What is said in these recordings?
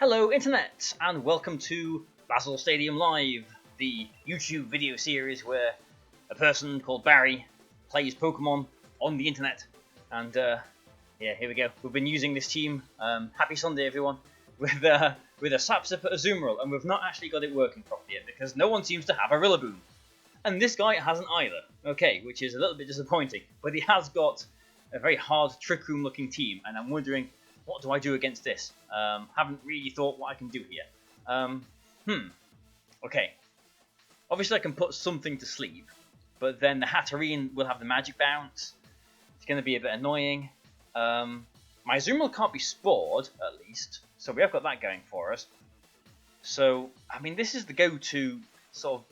Hello Internet, and welcome to Bazzle Stadium Live, the YouTube video series where a person called Barry plays Pokemon on the internet. And yeah, here we go. We've been using this team, happy Sunday everyone, with a SAP Azumarill, and we've not actually got it working properly yet because no one seems to have a Rillaboom. And this guy hasn't either, okay, which is a little bit disappointing, but he has got a very hard Trick Room looking team, and I'm wondering, what do I do against this? Haven't really thought what I can do here. Okay. Obviously I can put something to sleep, but then the Hatterene will have the magic bounce. It's going to be a bit annoying. My Azumarill can't be spored, at least, so we have got that going for us. So, I mean, this is the go-to sort of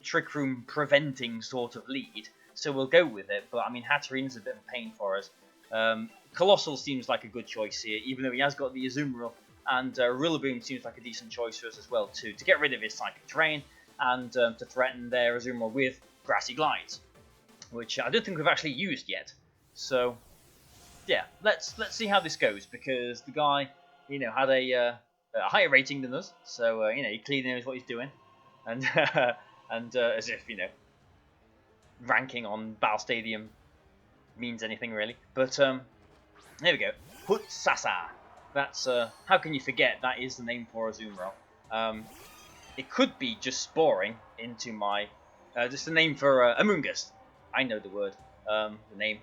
Trick Room preventing sort of lead, so we'll go with it, but I mean, Hatterene's a bit of a pain for us. Colossal seems like a good choice here, even though he has got the Azumarill, and Rillaboom seems like a decent choice for us as well, to get rid of his Psychic Terrain, and to threaten their Azumarill with Grassy Glides, which I don't think we've actually used yet. So, yeah, let's see how this goes, because the guy, you know, had a higher rating than us, so, you know, he clearly knows what he's doing, and, and as if, you know, ranking on Battle Stadium means anything really, but, there we go. Put Sasa. That's, how can you forget that is the name for Azumarill. It could be just sporing into my, just the name for Amoonguss. I know the word, the name.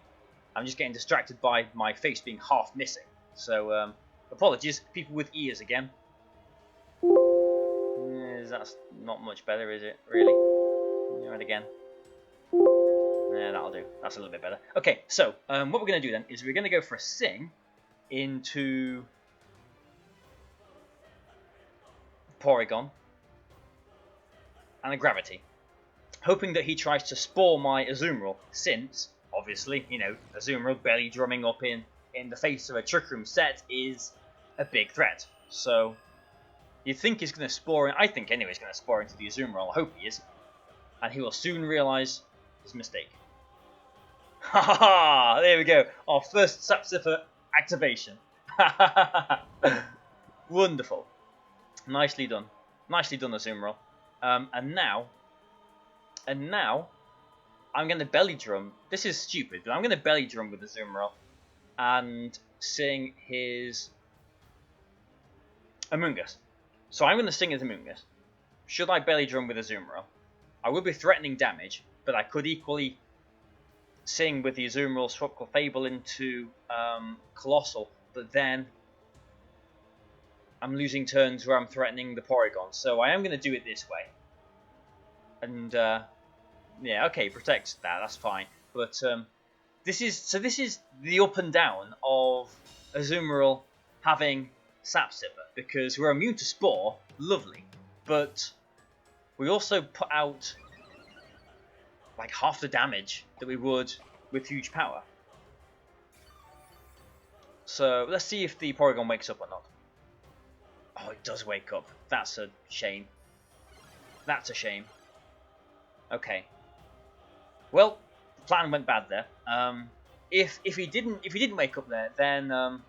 I'm just getting distracted by my face being half missing. So, apologies, people with ears again. That's not much better, is it, really? Right again. Yeah, that'll do. That's a little bit better. Okay, so what we're going to do then is we're going to go for a Sing into Porygon and a Gravity, hoping that he tries to spore my Azumarill, since, obviously, you know, Azumarill belly drumming up in the face of a Trick Room set is a big threat. So, you'd think he's going to spore, I think anyway he's going to spore into the Azumarill, I hope he is, and he will soon realise his mistake. Ha ha ha! There we go. Our first Sapsifer activation. Wonderful. Nicely done. Nicely done, Azumarill. And now, I'm going to belly drum. This is stupid, but I'm going to belly drum with Azumarill and sing his Amoonguss. So I'm going to sing his Amoonguss. Should I belly drum with Azumarill? I will be threatening damage, but I could equally sing with the Azumarill, swap Clefable into Colossal, but then I'm losing turns where I'm threatening the Porygon, so I am going to do it this way. And yeah, okay, protects that, that's fine. But this is the up and down of Azumarill having Sapsifer, because we're immune to Spore, lovely, but we also put out like half the damage that we would with huge power. So let's see if the Porygon wakes up or not. Oh, it does wake up. That's a shame. That's a shame. Okay. Well, the plan went bad there. If he didn't wake up there, then I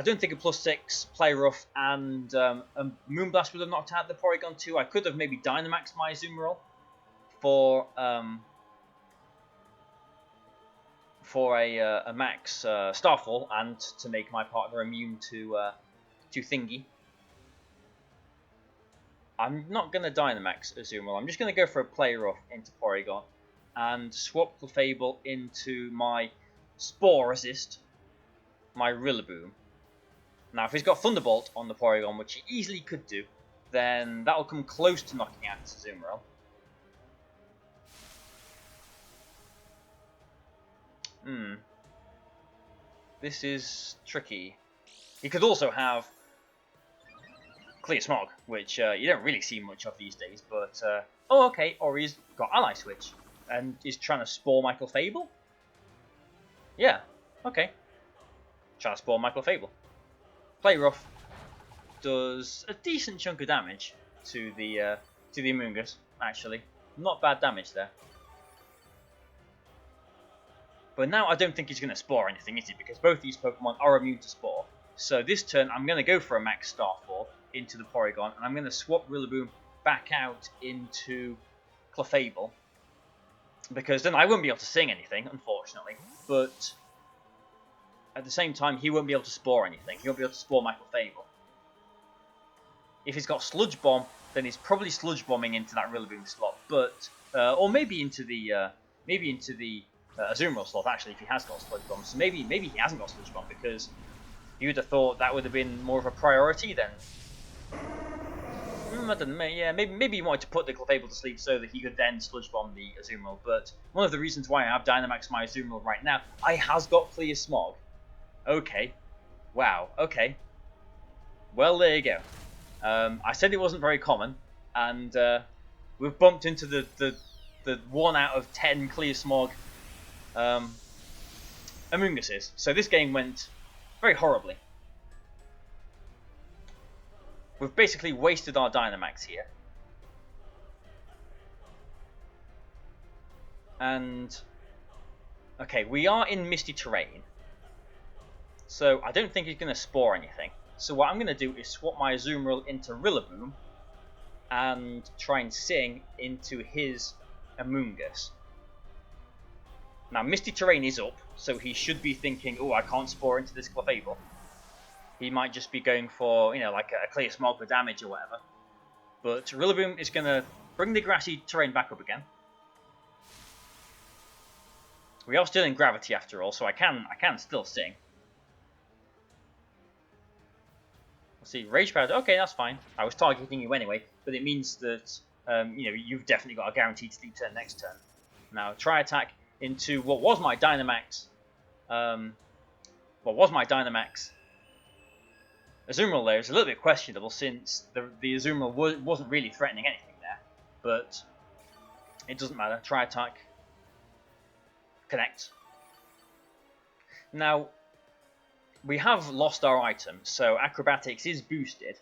don't think a +6 Play Rough and a Moonblast would have knocked out the Porygon too. I could have maybe Dynamaxed my Azumarill for a max Starfall, and to make my partner immune to Thingy. I'm not going to Dynamax Azumarill. I'm just going to go for a Play Rough into Porygon and swap Clefable into my Spore Resist, my Rillaboom. Now, if he's got Thunderbolt on the Porygon, which he easily could do, then that will come close to knocking out his Azumarill. This is tricky. He could also have Clear Smog, which you don't really see much of these days, but oh okay, or he's got Ally Switch and is trying to spore my Clefable. Yeah, okay. Trying to spore my Clefable. Play Rough does a decent chunk of damage to the Amoonguss, actually. Not bad damage there. But now I don't think he's going to Spore anything, is he? Because both these Pokemon are immune to Spore. So this turn, I'm going to go for a Max Starfall into the Porygon, and I'm going to swap Rillaboom back out into Clefable, because then I won't be able to sing anything, unfortunately, but at the same time, he won't be able to Spore anything. He won't be able to Spore my Clefable. If he's got Sludge Bomb, then he's probably Sludge Bombing into that Rillaboom slot, but or maybe into the Azumarill slot, actually, if he has got Sludge Bomb. So maybe he hasn't got Sludge Bomb, because you would have thought that would have been more of a priority then. I don't know, yeah, maybe he wanted to put the Clefable to sleep so that he could then Sludge Bomb the Azumarill, but one of the reasons why I have Dynamaxed my Azumarill right now, I has got Clear Smog. Okay. Wow, okay. Well, there you go. I said it wasn't very common, and we've bumped into the 1 out of 10 Clear Smog Amoonguses. So this game went very horribly. We've basically wasted our Dynamax here. And, okay, we are in misty terrain. So I don't think he's going to Spore anything. So what I'm going to do is swap my Azumarill into Rillaboom and try and sing into his Amoongus. Now, Misty Terrain is up, so he should be thinking, oh, I can't Spore into this Clefable. He might just be going for, you know, like a Clear Smog for damage or whatever. But Rillaboom is going to bring the grassy terrain back up again. We are still in gravity after all, so I can still sing. Let's see, Rage Powder. Okay, that's fine. I was targeting you anyway, but it means that you know, you've definitely got a guaranteed sleep turn next turn. Now, try attack into what was my Dynamax. Azumarill there is a little bit questionable, since the Azumarill wasn't really threatening anything there, but it doesn't matter. Try attack. Connect. Now, we have lost our item, so Acrobatics is boosted.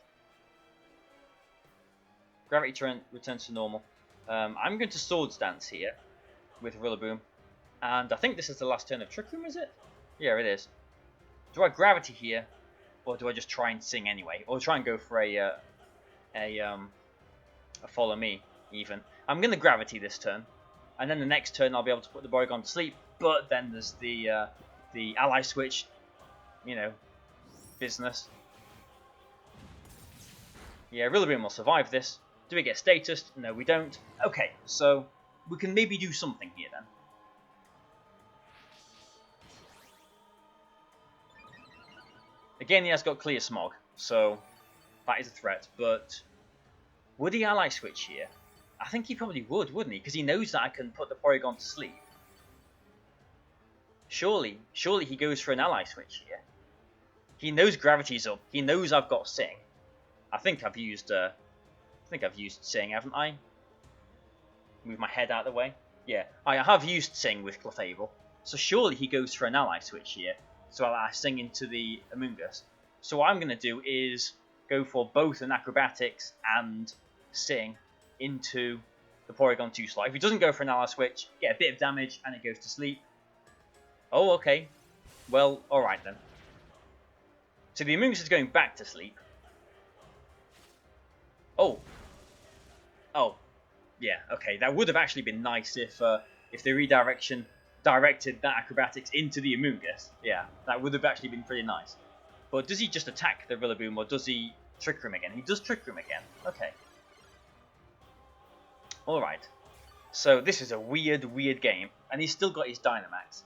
Gravity returns to normal. I'm going to Swords Dance here with Rillaboom, and I think this is the last turn of Trick Room, is it? Yeah, it is. Do I Gravity here, or do I just try and sing anyway, or try and go for a Follow Me even? I'm going to Gravity this turn, and then the next turn I'll be able to put the Porygon to sleep. But then there's the Ally Switch, you know, business. Yeah, Rillaboom will survive this. Do we get status? No, we don't. Okay, so we can maybe do something here then. Again, he has got Clear Smog, so that is a threat. But would he Ally Switch here? I think he probably would, wouldn't he? Because he knows that I can put the Porygon to sleep. Surely he goes for an Ally Switch here. He knows Gravity's up. He knows I've got Sing. I think I've used Sing, haven't I? Move my head out of the way. Yeah, I have used Sing with Clefable. So surely he goes for an Ally Switch here. So I Sing into the Amoongus. So what I'm going to do is go for both an Acrobatics and Sing into the Porygon 2 slot. If he doesn't go for an Ally Switch, get a bit of damage and it goes to sleep. Oh, okay. Well, alright then. So the Amoongus is going back to sleep. Oh. Oh. Yeah, okay. That would have actually been nice if the redirection directed that Acrobatics into the Amoongus. Yeah, that would have actually been pretty nice. But does he just attack the Rillaboom, or does he Trick Room again? He does Trick Room again. Okay. Alright. So this is a weird game. And he's still got his Dynamax.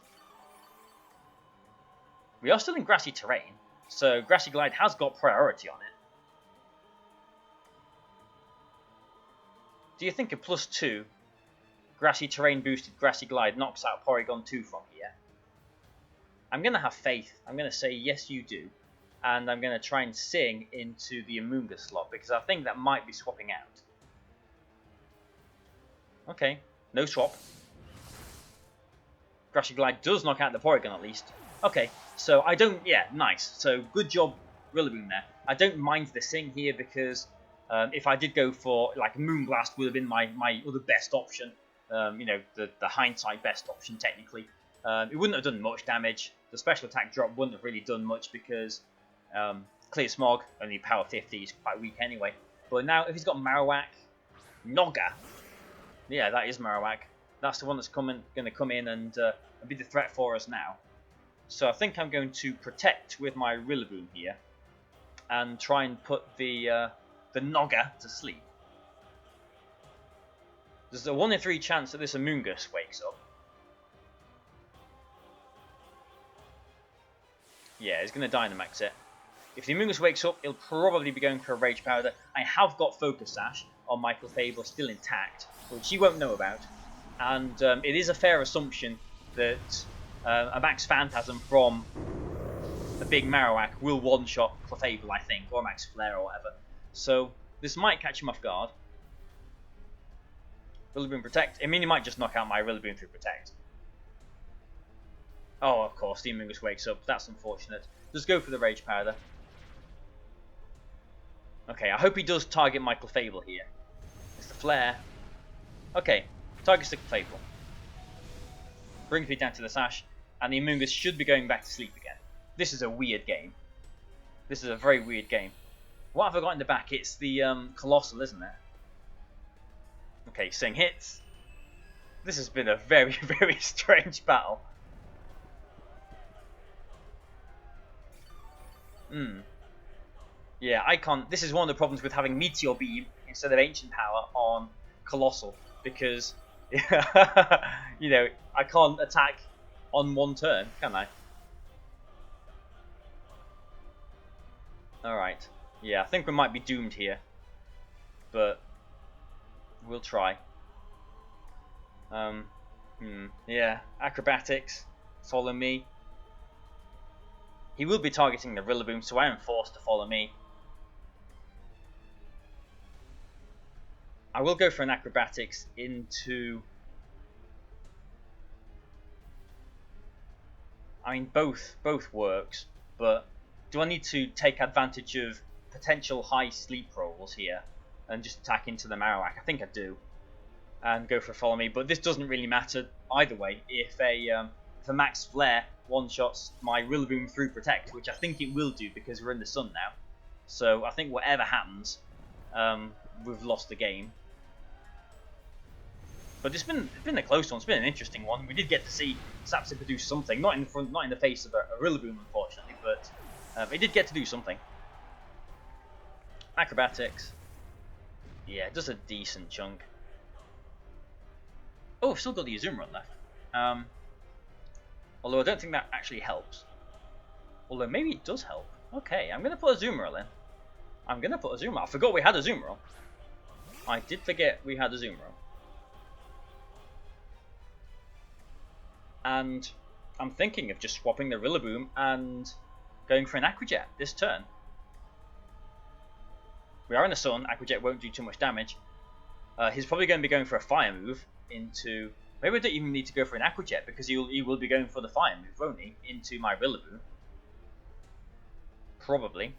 We are still in grassy terrain, so Grassy Glide has got priority on it. Do you think a +2 grassy terrain boosted Grassy Glide knocks out Porygon 2 from here? I'm going to have faith. I'm going to say yes you do. And I'm going to try and Sing into the Amoongus slot, because I think that might be swapping out. Okay, no swap. Grassy Glide does knock out the Porygon at least. Okay, so I don't... Yeah, nice. So good job, Rillaboom there. I don't mind the Sing here, because if I did go for... Like, Moonblast would have been my other best option. You know, the hindsight best option, technically. It wouldn't have done much damage. The special attack drop wouldn't have really done much, because Clear Smog, only power 50, is quite weak anyway. But now, if he's got Marowak, Nogga, yeah, that is Marowak. That's the one that's going to come in and be the threat for us now. So I think I'm going to protect with my Rillaboom here, and try and put the Nogga to sleep. There's a 1 in 3 chance that this Amoonguss wakes up. Yeah, he's going to Dynamax it. If the Amoonguss wakes up, he'll probably be going for a Rage Powder. I have got Focus Sash on Michael Fable still intact, which he won't know about. And it is a fair assumption that a Max Phantasm from the big Marowak will one-shot Clefable, I think, or Max Flare or whatever. So this might catch him off guard. Rillaboom Protect. I mean, he might just knock out my Rillaboom through Protect. Oh, of course, the Amoonguss wakes up. That's unfortunate. Just go for the Rage Powder. Okay, I hope he does target my Clefable here. It's the Flare. Okay, targets the Clefable. Brings me down to the Sash, and the Amoonguss should be going back to sleep again. This is a weird game. This is a very weird game. What have I got in the back? It's the Colossal, isn't it? Okay, Sing hits. This has been a very, very strange battle. Yeah, I can't. This is one of the problems with having Meteor Beam instead of Ancient Power on Colossal, because you know, I can't attack on one turn, can I? Alright. Yeah, I think we might be doomed here, but we'll try. Yeah, Acrobatics, follow me. He will be targeting the Rillaboom, so I am forced to follow me. I will go for an Acrobatics into... I mean, both works, but do I need to take advantage of potential high sleep rolls here and just attack into the Marowak? I think I do, and go for follow me. But this doesn't really matter either way. If a Max Flare one-shots my Rillaboom through Protect, which I think it will do because we're in the sun now. So I think whatever happens, we've lost the game. But it's been a close one. It's been an interesting one. We did get to see SAP produce something, not in the face of a Rillaboom, unfortunately, but it did get to do something. Acrobatics. Yeah, just a decent chunk. Oh, I've still got the Azumarill left. Although I don't think that actually helps. Although maybe it does help. Okay, I'm going to put Azumarill in. I forgot we had Azumarill. I did forget we had Azumarill. And I'm thinking of just swapping the Rillaboom and going for an Aqua Jet this turn. We are in the sun. Aqua Jet won't do too much damage. He's probably going to be going for a Fire move into... Maybe I don't even need to go for an Aqua Jet because he will be going for the Fire move, won't he? Into my Rillaboom. Probably.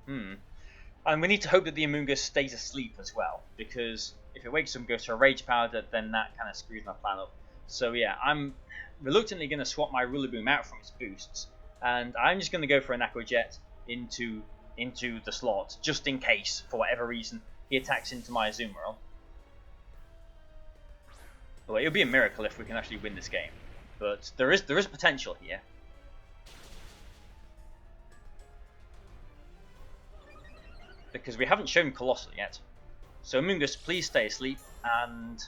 And we need to hope that the Amoonguss stays asleep as well, because if it wakes up and goes to a Rage Powder, then that kind of screws my plan up. So yeah, I'm reluctantly going to swap my Rillaboom out from its boosts, and I'm just going to go for an Aqua Jet into the slot, just in case, for whatever reason, he attacks into my Azumarill. Well, it would be a miracle if we can actually win this game, but there is potential here. Because we haven't shown Colossal yet. So Amoonguss, please stay asleep, and...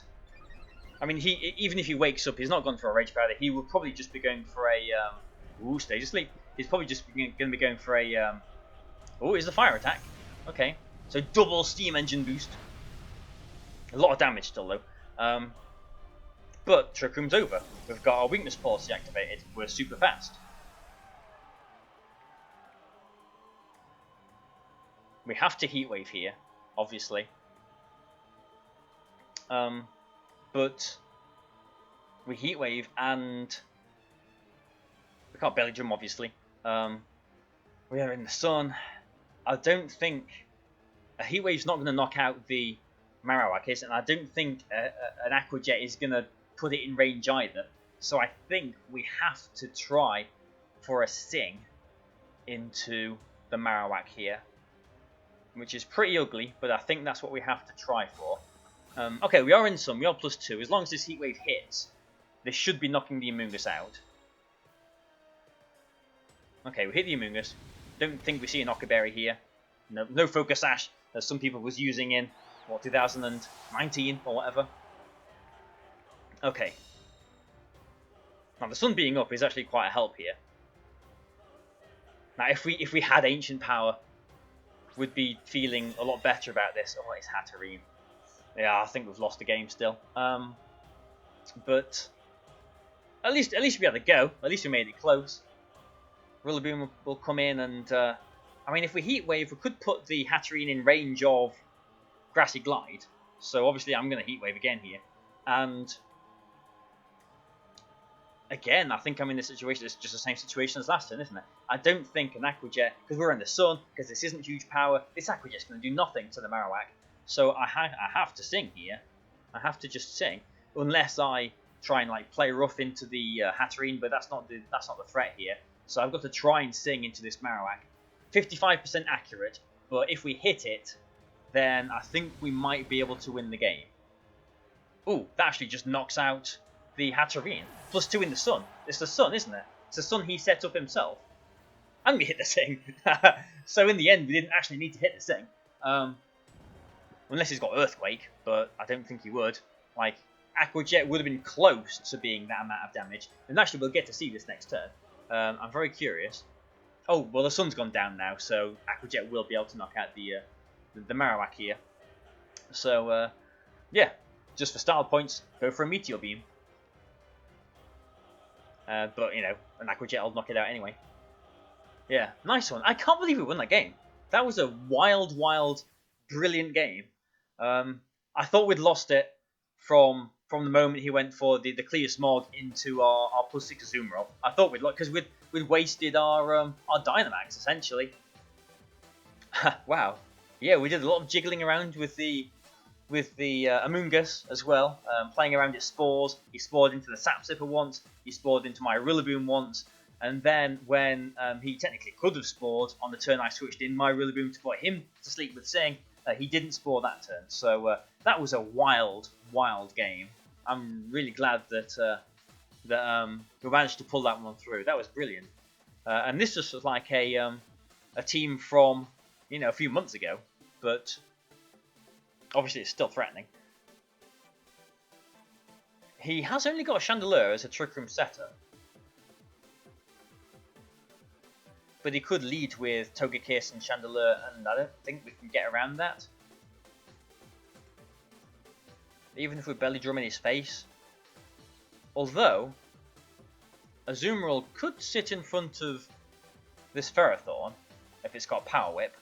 I mean, even if he wakes up, he's not gone for a Rage Powder. He will probably just be going for a... stays asleep. He's probably just going to be going for a... it's a Fire attack. Okay. So double Steam Engine boost. A lot of damage still, though. But Trick Room's over. We've got our Weakness Policy activated. We're super fast. We have to Heat Wave here, obviously. But we Heat Wave and we can't Belly Drum, obviously. We are in the sun. I don't think a Heat Wave's not going to knock out the Marowak, and I don't think an Aqua Jet is going to put it in range either. So I think we have to try for a Sing into the Marowak here, which is pretty ugly, but I think that's what we have to try for. Okay, we are in some. We are +2. As long as this Heat Wave hits, this should be knocking the Amoonguss out. Okay, we hit the Amoonguss. Don't think we see an Ockerberry here. No Focus Sash, as some people was using in, what, 2019 or whatever. Okay. Now, the sun being up is actually quite a help here. Now, if we had Ancient Power, we'd be feeling a lot better about this. Oh, it's Hatterene. Yeah, I think we've lost the game still. But at least we had a go. At least we made it close. Rillaboom will come in, and I mean, if we Heat Wave, we could put the Hatterene in range of Grassy Glide. So obviously, I'm going to Heat Wave again here, and again, I think I'm in this situation. It's just the same situation as last turn, isn't it? I don't think an Aqua Jet, because we're in the sun, because this isn't huge power, this Aqua Jet's going to do nothing to the Marowak. So I have to Sing here. I have to just Sing, unless I try and like play rough into the Hatterene, but that's not the threat here. So I've got to try and Sing into this Marowak. 55% accurate, but if we hit it, then I think we might be able to win the game. Ooh, that actually just knocks out the Hatterene. +2 in the sun. It's the sun, isn't it? It's the sun he set up himself. And we hit the Sing. So in the end, we didn't actually need to hit the Sing. Unless he's got Earthquake, but I don't think he would. Like, Aqua Jet would have been close to being that amount of damage. And actually, we'll get to see this next turn. I'm very curious. Oh, well, the sun's gone down now, so Aqua Jet will be able to knock out the Marowak here. So, yeah, just for style points, go for a Meteor Beam. But, you know, an Aqua Jet will knock it out anyway. Yeah, nice one. I can't believe we won that game. That was a wild, brilliant game. I thought we'd lost it from the moment he went for the Clear Smog into our +6 Azumarill. I thought we'd lost, because we'd wasted our Dynamax, essentially. Wow. Yeah, we did a lot of jiggling around with the Amoonguss as well, playing around its spores. He spored into the Sap Sipper once, he spored into my Rillaboom once, and then when he technically could have spored on the turn I switched in my Rillaboom to put him to sleep with Sing, he didn't spore that turn. So that was a wild game. I'm really glad that we managed to pull that one through. That was brilliant. And this was like a team from, you know, a few months ago, but obviously it's still threatening. He has only got a Chandelure as a Trick Room setter, but he could lead with Togekiss and Chandelure, and I don't think we can get around that. Even if we Belly Drum in his face. Although, Azumarill could sit in front of this Ferrothorn if it's got Power Whip.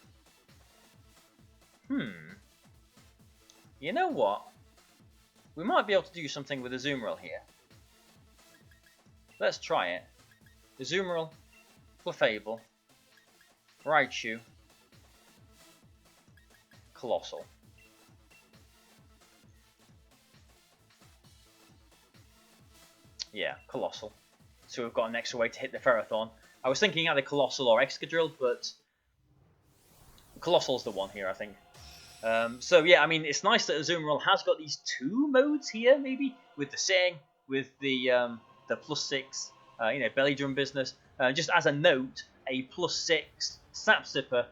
You know what? We might be able to do something with Azumarill here. Let's try it. Azumarill, Clefable, Raichu, Colossal. Yeah, Colossal. So we've got an extra way to hit the Ferrothorn. I was thinking either Colossal or Excadrill, but Colossal's the one here, I think. So yeah, I mean, it's nice that Azumarill has got these two modes here, maybe, with the Sing, with the +6, you know, Belly Drum business. Just as a note, a +6 Sap Sipper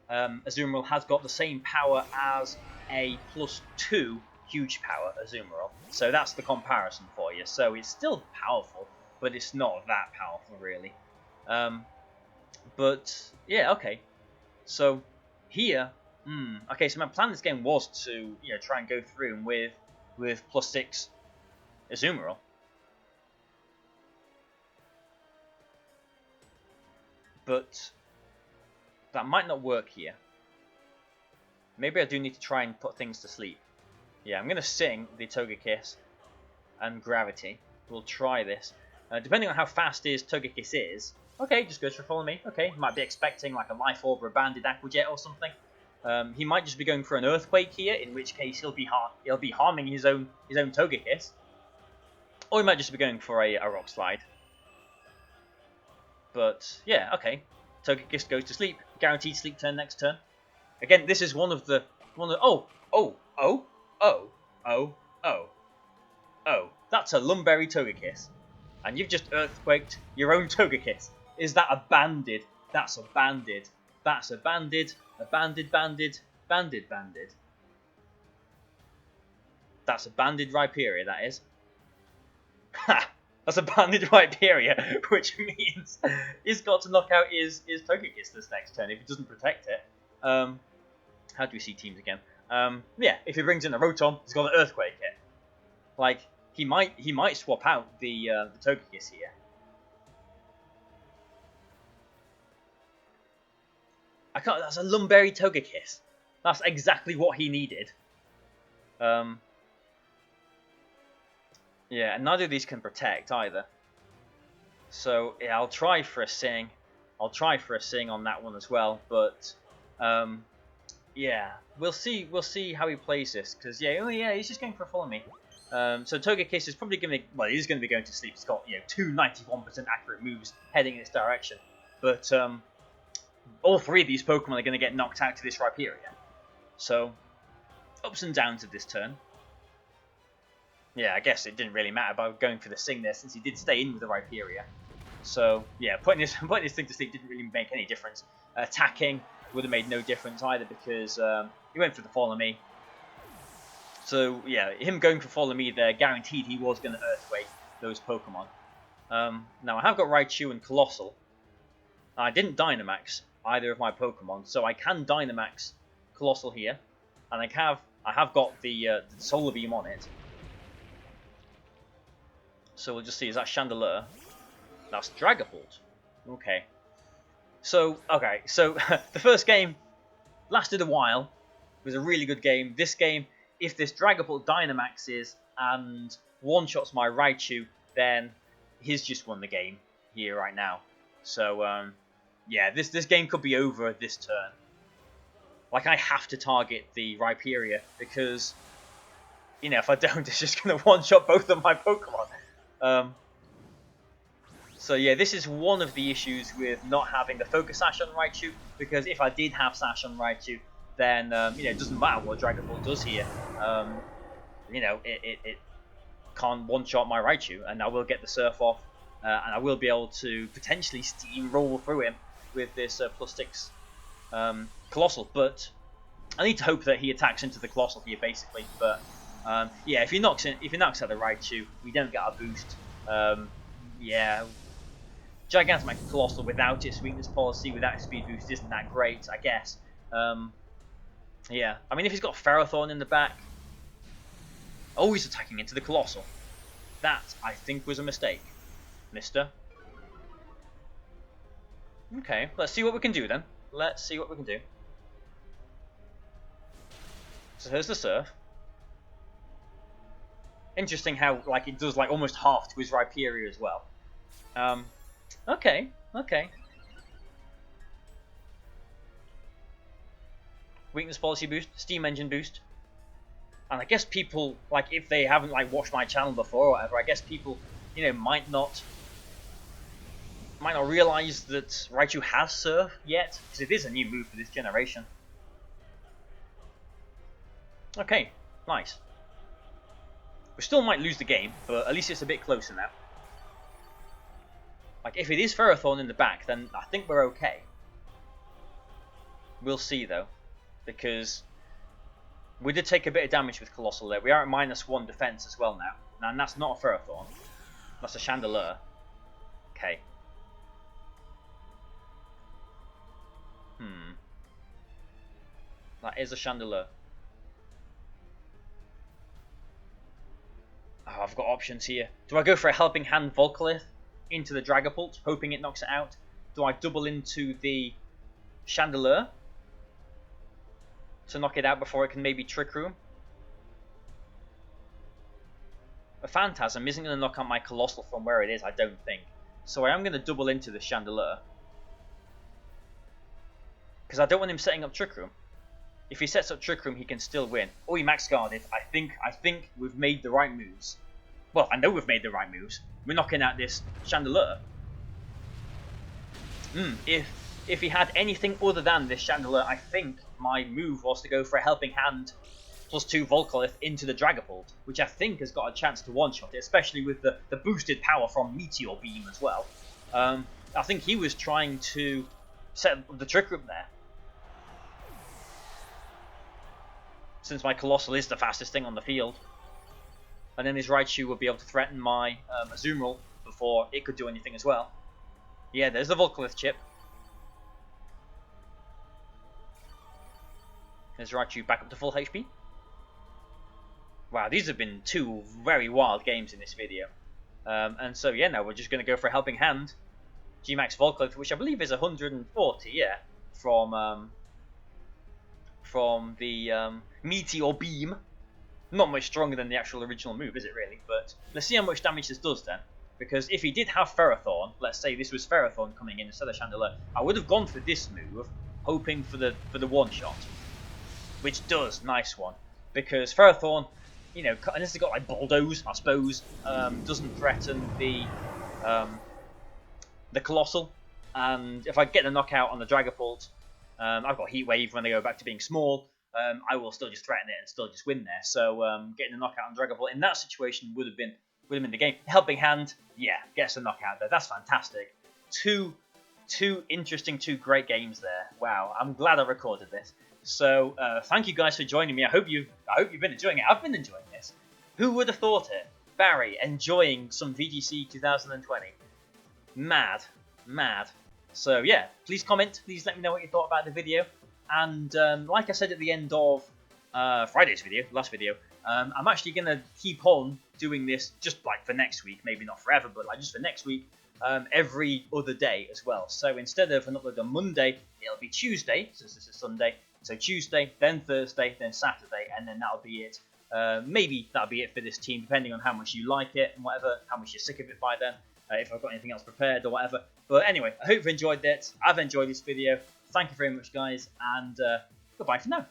Azumarill has got the same power as a +2 huge power Azumarill. So that's the comparison for you. So it's still powerful, but it's not that powerful, really. But yeah, okay. So here, okay. So my plan this game was to, you know, try and go through with +6 Azumarill. But that might not work here. Maybe I do need to try and put things to sleep. Yeah, I'm going to Sing the Togekiss and Gravity. We'll try this. Depending on how fast his Togekiss is. Okay, just goes for follow me. Okay, might be expecting like a Life Orb or a Banded Aqua Jet or something. He might just be going for an Earthquake here, in which case he'll be harming his own Togekiss. Or he might just be going for a Rock Slide. But yeah, okay. Togekiss goes to sleep. Guaranteed sleep turn next turn. Again, this is one of the oh. That's a Lumberry Togekiss. And you've just earthquaked your own Togekiss. Is that a banded? That's a banded. That's a banded. A banded. That's a banded Rhyperior, that is. Ha! That's a banded Rhyperior, which means he's got to knock out his Togekiss this next turn if he doesn't protect it. How do we see teams again? Yeah, if he brings in a Rotom, he's got to Earthquake it. Like, he might swap out the Togekiss here. That's a Lumberry Togekiss. That's exactly what he needed. Yeah, and neither of these can protect either. So yeah, I'll try for a Sing. I'll try for a Sing on that one as well. But yeah, we'll see. We'll see how he plays this. Because yeah, he's just going for a Follow Me. So Togekiss is probably going to, well, he's going to be going to sleep. It's got, two 91% accurate moves heading in its direction. But all three of these Pokemon are going to get knocked out to this Rhyperior. So ups and downs of this turn. Yeah, I guess it didn't really matter about going for the Sing there, since he did stay in with the Rhyperior. So yeah, putting his thing to sleep didn't really make any difference. Attacking would have made no difference either, because he went for the Follow Me. So yeah, him going for Follow Me there, guaranteed he was going to Earthquake those Pokemon. Now I have got Raichu and Colossal. I didn't Dynamax either of my Pokemon, so I can Dynamax Colossal here, and I have got the Solar Beam on it. So we'll just see, is that Chandelure? That's Dragapult. Okay. So the first game lasted a while. It was a really good game. This game, if this Dragapult Dynamaxes and one-shots my Raichu, then he's just won the game here right now. So, yeah, this game could be over this turn. Like, I have to target the Rhyperior, because, if I don't, it's just going to one-shot both of my Pokemon. So yeah, this is one of the issues with not having the Focus Sash on Raichu, because if I did have Sash on Raichu, then it doesn't matter what Dragon Ball does here. It can't one-shot my Raichu, and I will get the Surf off, and I will be able to potentially steamroll through him with this +6 Colossal. But I need to hope that he attacks into the Colossal here, basically. But yeah, if he knocks out the Raichu, we don't get our boost. Yeah, Gigantamax Colossal without its weakness policy, without its speed boost, isn't that great, I guess. Yeah, I mean, if he's got Ferrothorn in the back, he's attacking into the Colossal. That, I think, was a mistake, mister. Okay, let's see what we can do then. Let's see what we can do. So here's the Surf. Interesting how, it does, almost half to his Rhyperior as well. Okay. Weakness policy boost, steam engine boost. And I guess people, if they haven't, watched my channel before or whatever, I guess people, might not realize that Raichu has Surf yet, because it is a new move for this generation. Okay, nice. We still might lose the game, but at least it's a bit closer now. If it is Ferrothorn in the back, then I think we're okay. We'll see, though, because we did take a bit of damage with Colossal there. We are at -1 defense as well now. And that's not a Ferrothorn. That's a Chandelure. Okay. That is a Chandelure. Oh, I've got options here. Do I go for a Helping Hand Volcalith into the Dragapult, hoping it knocks it out? Do I double into the Chandelure to knock it out before it can maybe Trick Room? A Phantasm isn't going to knock out my Colossal from where it is, I don't think. So I am going to double into the Chandelure, because I don't want him setting up Trick Room. If he sets up Trick Room, he can still win. Oh, he Max Guarded. I think we've made the right moves. Well, I know we've made the right moves. We're knocking out this Chandelure. If he had anything other than this Chandelier, I think my move was to go for a Helping Hand +2 Volcolith into the Dragapult, which I think has got a chance to one-shot it, especially with the boosted power from Meteor Beam as well. I think he was trying to set up the Trick Room there, since my Colossal is the fastest thing on the field. And then his Raichu would be able to threaten my Azumarill before it could do anything as well. Yeah, there's the Volcolith chip. There's Raichu back up to full HP. Wow, these have been two very wild games in this video. And so yeah, now we're just going to go for a Helping Hand. G-Max Volcolith, which I believe is 140, yeah, from the Meteor Beam. Not much stronger than the actual original move, is it really? But let's see how much damage this does then. Because if he did have Ferrothorn, let's say this was Ferrothorn coming in instead of Chandelier, I would have gone for this move, hoping for the one-shot. Which does, nice one. Because Ferrothorn, you know, unless it's got like Bulldoze, I suppose, doesn't threaten the Colossal. And if I get the knockout on the Dragapult, I've got Heat Wave when they go back to being small. I will still just threaten it and still just win there. So getting the knockout on Dragapult in that situation would have been the game. Helping Hand, yeah, gets a knockout there. That's fantastic. Two interesting, two great games there. Wow, I'm glad I recorded this. So thank you guys for joining me. I hope you've been enjoying it. I've been enjoying this. Who would have thought it? Barry enjoying some VGC 2020. Mad. So yeah, please comment. Please let me know what you thought about the video. And like I said at the end of Friday's video, last video, I'm actually going to keep on doing this just like for next week. Maybe not forever, but like just for next week. Every other day as well. So instead of an upload on Monday, it'll be Tuesday, since this is Sunday. So Tuesday, then Thursday, then Saturday, and then that'll be it. Maybe that'll be it for this team, depending on how much you like it and whatever, how much you're sick of it by then, if I've got anything else prepared or whatever. But anyway, I hope you've enjoyed it. I've enjoyed this video. Thank you very much, guys, and goodbye for now.